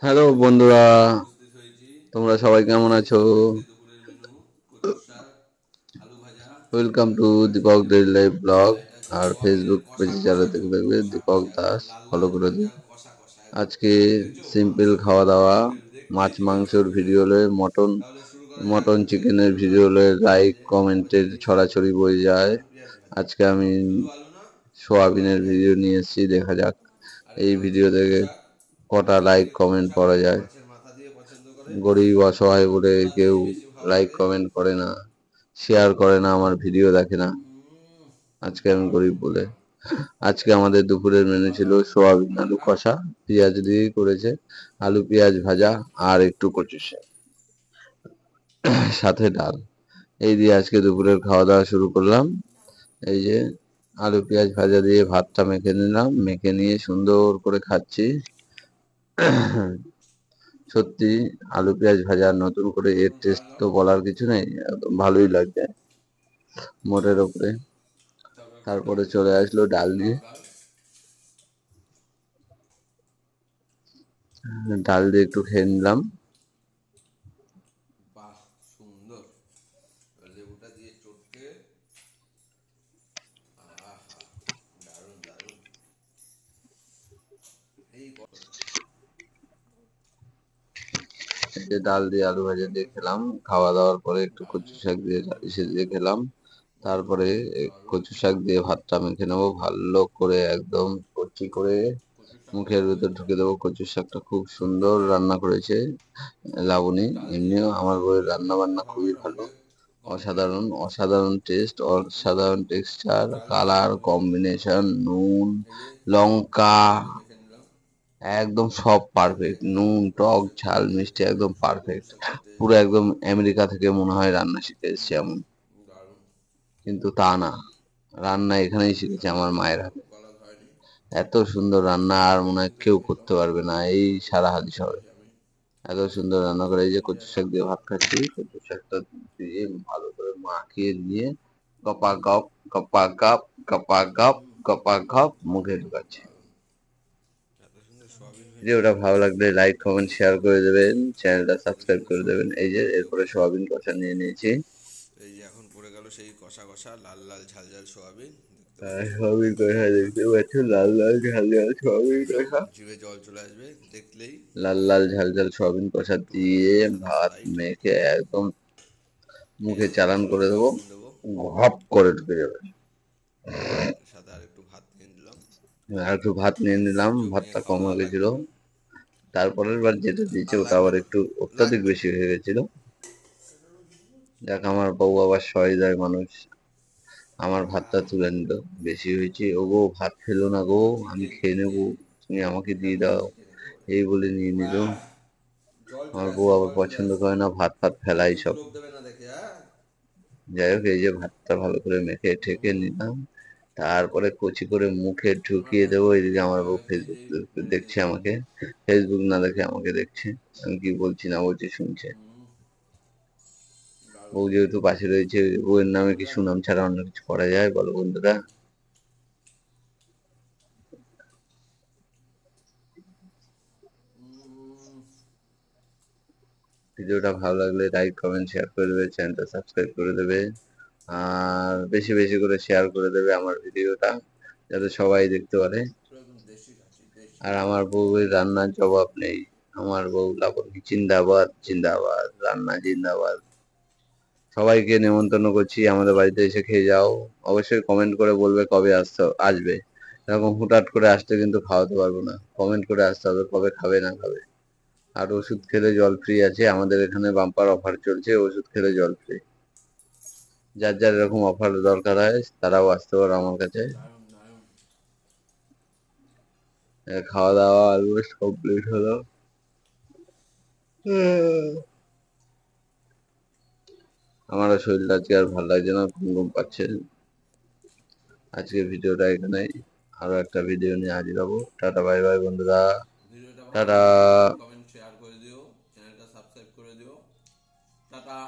Hello বন্ধুরা, তোমরা সবাই কেমন আছো? Welcome to Deepak daily life blog. আর ফেসবুক পেজে যারা দেখবে দীপক দাস, ফলো করে দিন। আজকে সিম্পল খাওয়া দাওয়া, মাছ মাংসের ভিডিও হলে মটন মটন চিকেনের ভিডিও হলে লাইক কমেন্টের ছড়াছড়ি বয়ে যায়। আজকে আমি সোয়াবিনের ভিডিও নিয়ে এসেছি, দেখা যাক এই ভিডিও থেকে কটা লাইক কমেন্ট করা যায়। গরিব অসহায় বলে কেউ লাইক কমেন্ট করে না, শেয়ার করে না, আমার ভিডিও দেখে না। আজকে আমি গরিব বলে। আজকে আমাদের দুপুরের মেনু ছিল সোয়াবিন আলু কষা, পেঁয়াজ দিয়ে করেছে, আলু পেঁয়াজ ভাজা আর একটু কচু শাক, সাথে ডাল। এই দিয়ে আজকে দুপুরের খাওয়া দাওয়া শুরু করলাম। এই যে আলু পেঁয়াজ ভাজা দিয়ে ভাতটা মেখে নিলাম, মেখে নিয়ে সুন্দর করে খাচ্ছি। সত্যি আলু পেঁয়াজ ভাজা নতুন করে এর টেস্ট তো বলার কিছু নেই, একদম ভালোই লাগছে মোটের ওপরে। তারপরে চলে আসলো ডাল নিয়ে, ডাল দিয়ে একটু খেয়ে নিলাম। এই যে ডাল দিয়ে আলু ভাজা দিয়ে খেলাম, খাওয়া দাওয়ার পরে একটু কচু শাক দিয়ে ইসে দিয়ে খেলাম। তারপরে কচু শাক দিয়ে ভাতটা মেখে নেবো ভালো করে, একদম কচি করে মুখের ভিতর ঢুকে দেবো। কচু শাকটা খুব সুন্দর রান্না করেছে লাবণী। এমনিও আমার বউয়ের রান্না বান্না খুবই ভালো, অসাধারণ অসাধারণ টেস্ট, অসাধারণ টেক্সচার, কালার কম্বিনেশন, নুন লঙ্কা একদম সব পারফেক্ট, নুন টক ঝাল মিষ্টি একদম পারফেক্ট। পুরো একদম আমেরিকা থেকে মনে হয় রান্না শিখে এসেছে এমন, কিন্তু তা না, রান্না এখানেই শিখেছে আমার মায়ের হাতে। এত সুন্দর রান্না আর মনে হয় কেউ করতে পারবে না এই সারা হালি শহরে। এত সুন্দর রান্না করে। এই যে কচু শাক দিয়ে ভাত খাচ্ছি, কচু শাকটা দিয়ে ভালো করে মাখিয়ে দিয়ে গপা গপ গপা গপ গপা গপ গপা গপ মুখে ঢুকাচ্ছি। ভিডিওটা ভালো লাগলে লাইক কমেন্ট শেয়ার করে দেবেন, চ্যানেলটা সাবস্ক্রাইব করে দেবেন। এই যে এরপরে সোয়াবিন কষা নিয়ে নিয়েছি। এই যে এখন পড়ে গেল সেই কষা কষা লাল লাল ঝাল ঝাল সোয়াবিন, দেখতে আর পাচ্ছ? সোয়াবিন কষা দেখতে পাচ্ছ, লাল লাল ঝাল ঝাল সোয়াবিন কষা। জিভে জল চলে আসবে দেখলেই। লাল লাল ঝাল ঝাল সোয়াবিন কষা একটু আদা দিয়ে দেবো সাথে ভাত স্প্রাইট, মেখে একদম মুখে এই যে চালান গরম করে দেবো, জল দেবো, ঘপ করে ঢুকে যাবে। সাথে আর একটু ভাত নিয়ে দিলাম। আর একটু ভাত নিয়ে নিলাম, চোখ নিয়ে ভাতটা খাওয়া কম দাওয়া হয়ে গেছিল। লাগবে। তারপরের বার যেটা দিয়েছে আর ওটা লাগবে আবার না, একটু অত্যাধিক লাগবে। বেশি হয়ে গেছিল। যাক, আমার বউ আবার সহায় মানুষ, আমার ভাতটা তুলে নিল। বেশি হয়েছে, ও গো ভাত খেলো না গো, আমি খেয়ে নেবো, তুমি আমাকে দিয়ে দাও, এই বলে নিয়ে নিল। জল আমার চলে বউ আসছে, আবার জল চলে পছন্দ আসছে। করে না ভাত ফাত ফেলাই চোখ সব। লোক দেবে না দেখে, হ্যাঁ। যাই হোক, এই যে ভাতটা ভালো করে মেখে ঠেকে নিলাম, তারপরে কচি করে মুখে আমার ঢুকিয়ে দেবো। ভাইকে এদিকে আমার বউ এই যে ফেসবুক মেরে দেখছে দিয়েছে। আমাকে, ফেসবুক না দেখে আমাকে দেখছে, আমি কি বলছি না বলছি শুনছে। বউ দারুণ। যেহেতু পাশে রয়েছে, বউয়ের নামে কি বুঝলেন? সুনাম ছাড়া অন্য কিছু করা যায় বলো বন্ধুরা? ভিডিওটা ভালো লাগলে লাইক কমেন্ট শেয়ার করে দেবে, চ্যানেলটা সাবস্ক্রাইব করে দেবে, আর বেশি বেশি করে শেয়ার করে দেবে আমার ভিডিওটা, যাতে সবাই দেখতে পারে। একদম দেশি খাচ্ছি, দেশি। আর আমার বউয়ের রান্নার জবাব নেই। আমার বউ লাবণী জিন্দাবাদ জিন্দাবাদ, রান্না জিন্দাবাদ। সবাইকে নেমন্তন্ন করছি আমাদের বাড়িতে এসে খেয়ে যাও। অবশ্যই কমেন্ট করে বলবে কবে আসবে। এরকম হুটহাট করে আসতে কিন্তু খাওয়াতে পারবো না, কমেন্ট করে আসতে হবে কবে খাবে না খাবে। আর ওষুধ খেলে জল ফ্রি আছে, আমাদের এখানে বাম্পার অফার চলছে, ওষুধ খেলে জল ফ্রি। যার যার এরকম অফার দরকার হয় তারাও আসতে পারো আমার কাছে। দারুণ দারুণ। খাওয়া দাওয়া অলমোস্ট কমপ্লিট হলো। আমারও শরীরটা আজকে আর ভালো লাগছে না, ঘুম ঘুম পাচ্ছে। আজকে ভিডিওটা এখানেই, আরো একটা ভিডিও নিয়ে হাজির হবো। টাটা বাই বাই বন্ধুরা। ভিডিওটা ভালো টাটা। লাগলে লাইক কমেন্ট শেয়ার করে দিও, চ্যানেলটা সাবস্ক্রাইব করে দিও। টাটা।